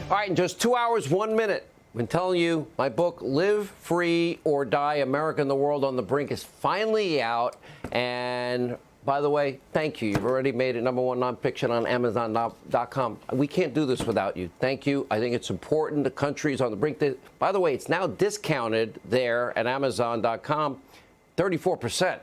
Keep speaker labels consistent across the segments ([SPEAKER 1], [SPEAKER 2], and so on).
[SPEAKER 1] All right, in just 2 hours, 1 minute, I've been telling you my book, Live Free or Die, America and the World on the Brink, is finally out. And by the way, thank you. You've already made it #1 nonfiction on Amazon.com. We can't do this without you. Thank you. I think it's important. The country's on the brink. By the way, it's now discounted there at Amazon.com, 34%.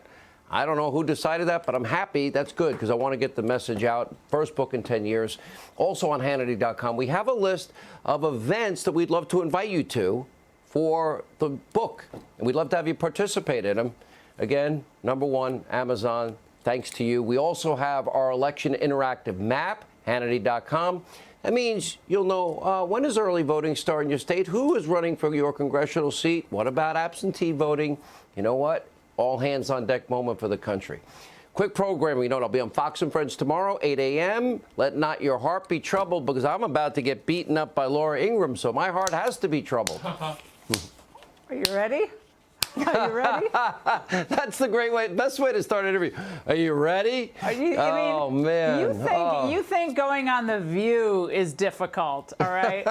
[SPEAKER 1] I don't know who decided that, but I'm happy. That's good because I want to get the message out. First book in 10 years. Also on Hannity.com. We have a list of events that we'd love to invite you to for the book. And we'd love to have you participate in them. Again, #1, Amazon. Thanks to you. We also have our election interactive map, Hannity.com. That means you'll know when does early voting start in your state, who is running for your congressional seat, what about absentee voting. You know what? All hands on deck moment for the country. Quick programming. You know, I'll be on Fox and Friends tomorrow, 8 a.m. Let not your heart be troubled, because I'm about to get beaten up by Laura Ingraham, so my heart has to be troubled.
[SPEAKER 2] Are you ready? Are you ready?
[SPEAKER 1] That's the best way to start an interview. Are you ready? Oh, man.
[SPEAKER 2] You think going on The View is difficult, all right?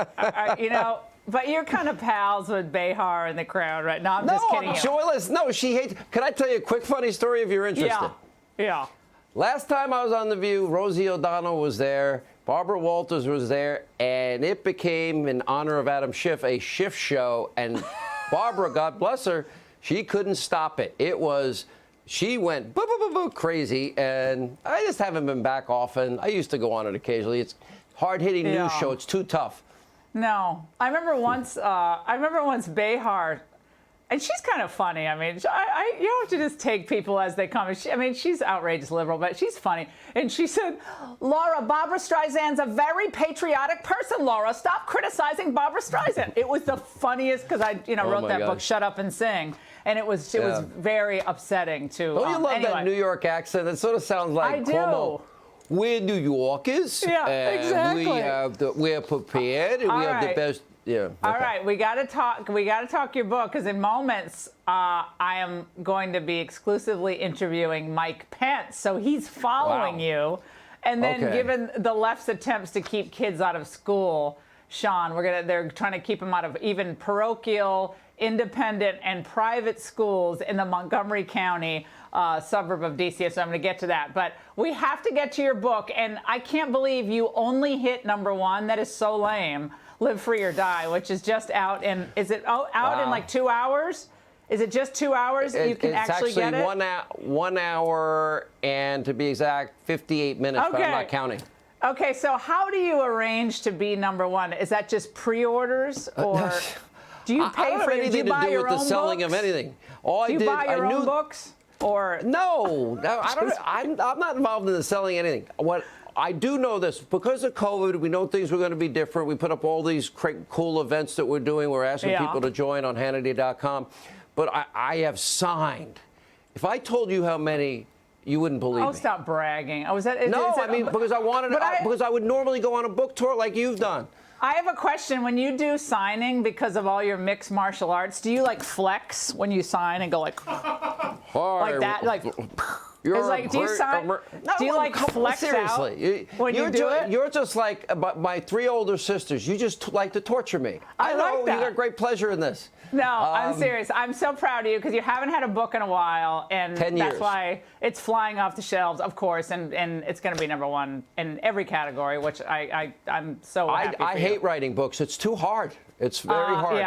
[SPEAKER 2] You know, but you're kind of pals with Behar and the crowd, right? No, I'm just kidding.
[SPEAKER 1] Joyless. No, she hates. Can I tell you a quick funny story if you're interested?
[SPEAKER 2] Yeah.
[SPEAKER 1] Last time I was on The View, Rosie O'Donnell was there, Barbara Walters was there, and it became, in honor of Adam Schiff, a Schiff show. And Barbara, God bless her, she couldn't stop it. She went crazy, and I just haven't been back often. I used to go on it occasionally. It's hard-hitting news show. It's too tough.
[SPEAKER 2] No, I remember once Behar, and she's kind of funny. I mean, you don't have to just take people as they come. She's outrageous liberal, but she's funny. And she said, "Laura, Barbra Streisand's a very patriotic person. Laura, stop criticizing Barbra Streisand." It was the funniest because I, wrote that book, Shut Up and Sing, and it was very upsetting too.
[SPEAKER 1] Don't you love that New York accent? It sort of sounds like Cuomo. We're New Yorkers.
[SPEAKER 2] Yeah, exactly.
[SPEAKER 1] We're prepared, and we have the best. Yeah. Okay.
[SPEAKER 2] All right, we got to talk your book, because in moments I am going to be exclusively interviewing Mike Pence, so he's following you, and then given the left's attempts to keep kids out of school, Sean, they're trying to keep them out of even parochial, independent, and private schools in the Montgomery County suburb of DC. So I'm going to get to that, but we have to get to your book, and I can't believe you only hit #1. That is so lame. Live Free or Die, which is just out in, is it out in like 2 hours? Is it just 2 hours? You can actually get it?
[SPEAKER 1] It's actually 1 hour, and to be exact, 58 minutes, but I'm not counting.
[SPEAKER 2] Okay, so how do you arrange to be #1? Is that just pre-orders, or do you pay
[SPEAKER 1] I don't
[SPEAKER 2] for
[SPEAKER 1] have anything
[SPEAKER 2] do you buy
[SPEAKER 1] to do
[SPEAKER 2] your
[SPEAKER 1] with the
[SPEAKER 2] own
[SPEAKER 1] selling
[SPEAKER 2] books?
[SPEAKER 1] of anything.
[SPEAKER 2] Do you buy your own books? Or
[SPEAKER 1] no, I'm not involved in the selling anything. What I do know this, because of COVID, we know things were going to be different. We put up all these cool events that we're doing. We're asking people to join on Hannity.com. But I have signed. If I told you how many, you wouldn't believe me.
[SPEAKER 2] Oh, stop bragging. Because
[SPEAKER 1] I would normally go on a book tour like you've done.
[SPEAKER 2] I have a question. When you do signing, because of all your mixed martial arts, do you like flex when you sign and go like that? Like, do you sign? Do you like flex
[SPEAKER 1] seriously
[SPEAKER 2] out when you do it?
[SPEAKER 1] You're just like my 3 older sisters. You just like to torture me. I know
[SPEAKER 2] like that.
[SPEAKER 1] You got great pleasure in this.
[SPEAKER 2] No, I'm serious. I'm so proud of you, because you haven't had a book in a while, and
[SPEAKER 1] 10 years.
[SPEAKER 2] That's why it's flying off the shelves, of course, and it's going to be #1 in every category, which I'm so happy for
[SPEAKER 1] I hate writing books. It's too hard. It's very hard.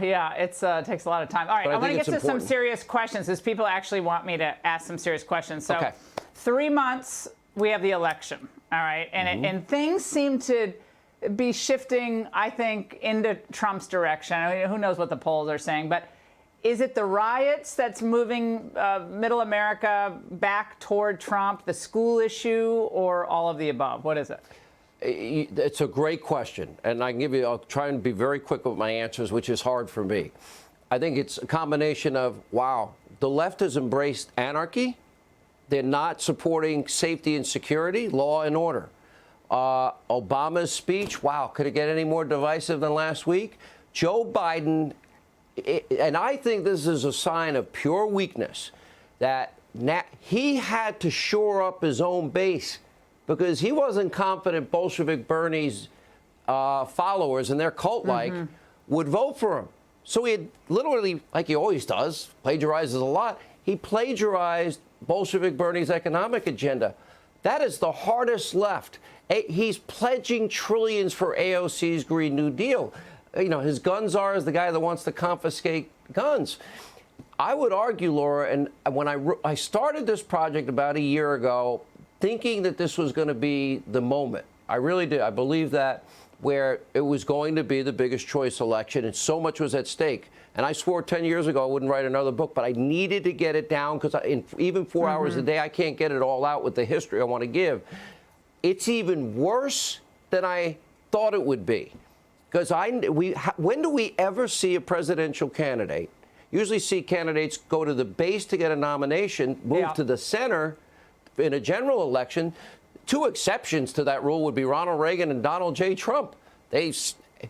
[SPEAKER 2] Yeah. It takes a lot of time. All right, I want to get to some serious questions, because people actually want me to ask some serious questions. So, 3 months, we have the election, all right? And things seem to be shifting, I think, into Trump's direction. I mean, who knows what the polls are saying, but is it the riots that's moving middle America back toward Trump, the school issue, or all of the above? What is it?
[SPEAKER 1] It's a great question, and I'll try and be very quick with my answers, which is hard for me. I think it's a combination of, the left has embraced anarchy. They're not supporting safety and security, law and order. Obama's speech, could it get any more divisive than last week? Joe Biden, and I think this is a sign of pure weakness, that he had to shore up his own base, because he wasn't confident Bolshevik Bernie's followers and their cult-like would vote for him. So he had literally, like he always does, plagiarizes a lot. He plagiarized Bolshevik Bernie's economic agenda. That is the hardest left. He's pledging trillions for AOC's Green New Deal. You know, his gun czar is the guy that wants to confiscate guns. I would argue, Laura, and when I started this project about a year ago, thinking that this was going to be the moment. I really did. I believe that, where it was going to be the biggest choice election, and so much was at stake. And I swore 10 years ago I wouldn't write another book, but I needed to get it down because in even 4 hours a day, I can't get it all out with the history I want to give. It's even worse than I thought it would be. Because when do we ever see a presidential candidate? Usually see candidates go to the base to get a nomination, move to the center in a general election. Two exceptions to that rule would be Ronald Reagan and Donald J. Trump.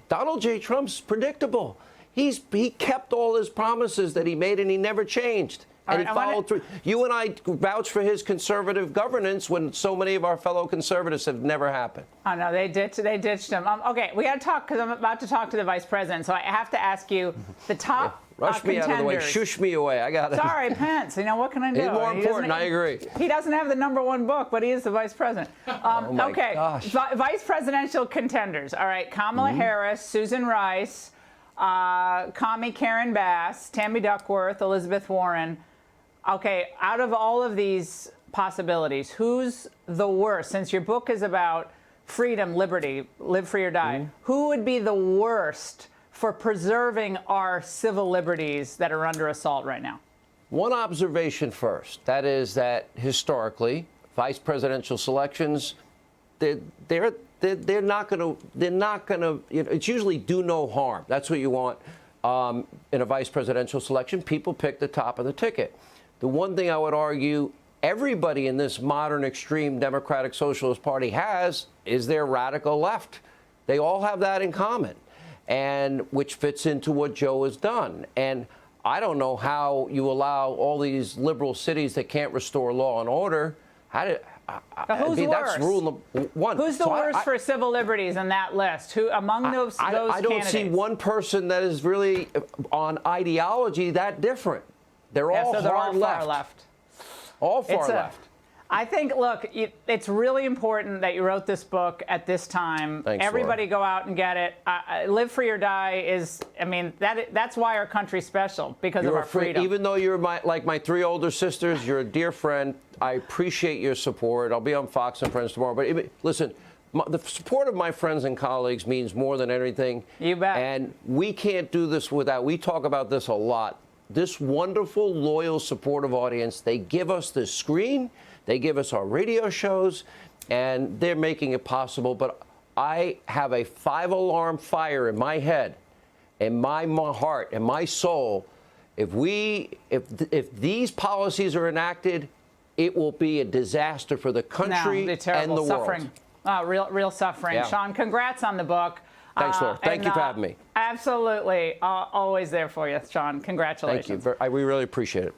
[SPEAKER 1] Donald J. Trump's predictable. He kept all his promises that he made, and he never changed. And he followed through. You and I vouch for his conservative governance when so many of our fellow conservatives have never happened.
[SPEAKER 2] I know, they ditched him. Okay, we got to talk, because I'm about to talk to the vice president. So I have to ask you the top
[SPEAKER 1] Rush me out of the way. Shush me away. I got it.
[SPEAKER 2] Sorry, Pence. You know, what can I do?
[SPEAKER 1] He's more important. I agree.
[SPEAKER 2] He doesn't have the #1 book, but he is the vice president.
[SPEAKER 1] Oh my gosh.
[SPEAKER 2] Vice presidential contenders. All right, Kamala Harris, Susan Rice, Commie Karen Bass, Tammy Duckworth, Elizabeth Warren. Okay, out of all of these possibilities, who's the worst? Since your book is about freedom, liberty, live free or die, who would be the worst for preserving our civil liberties that are under assault right now?
[SPEAKER 1] One observation first. That is that historically, vice presidential selections, they're not going to. It's usually do no harm. That's what you want in a vice presidential selection. People pick the top of the ticket. The one thing I would argue everybody in this modern extreme Democratic Socialist Party has is their radical left. They all have that in common, and which fits into what Joe has done. And I don't know how you allow all these liberal cities that can't restore law and order.
[SPEAKER 2] Who's worse?
[SPEAKER 1] That's rule #1.
[SPEAKER 2] Who's the worst for civil liberties in that list? Who among those
[SPEAKER 1] I don't
[SPEAKER 2] candidates?
[SPEAKER 1] see one person that is really on ideology that different. They're all
[SPEAKER 2] so they're
[SPEAKER 1] hard
[SPEAKER 2] all
[SPEAKER 1] left.
[SPEAKER 2] far left.
[SPEAKER 1] All far left.
[SPEAKER 2] I think, look, it's really important that you wrote this book at this time.
[SPEAKER 1] Thanks,
[SPEAKER 2] Everybody
[SPEAKER 1] Laura.
[SPEAKER 2] go out and get it. Live Free or Die is, I mean, that's why our country's special, because of our freedom.
[SPEAKER 1] Even though you're like my 3 older sisters, you're a dear friend. I appreciate your support. I'll be on Fox and Friends tomorrow. But listen, the support of my friends and colleagues means more than anything.
[SPEAKER 2] You bet.
[SPEAKER 1] And we can't do this without, we talk about this a lot. This wonderful, loyal, supportive audience, they give us the screen, they give us our radio shows, and they're making it possible. But I have a 5-alarm fire in my head, in my heart, and my soul. If these policies are enacted, it will be a disaster for the country and the
[SPEAKER 2] suffering.
[SPEAKER 1] world.
[SPEAKER 2] Real suffering.
[SPEAKER 1] Yeah.
[SPEAKER 2] Sean, congrats on the book.
[SPEAKER 1] Thanks, Laura. Thank you for having me.
[SPEAKER 2] Absolutely. Always there for you, Sean. Congratulations.
[SPEAKER 1] Thank you. We really appreciate it.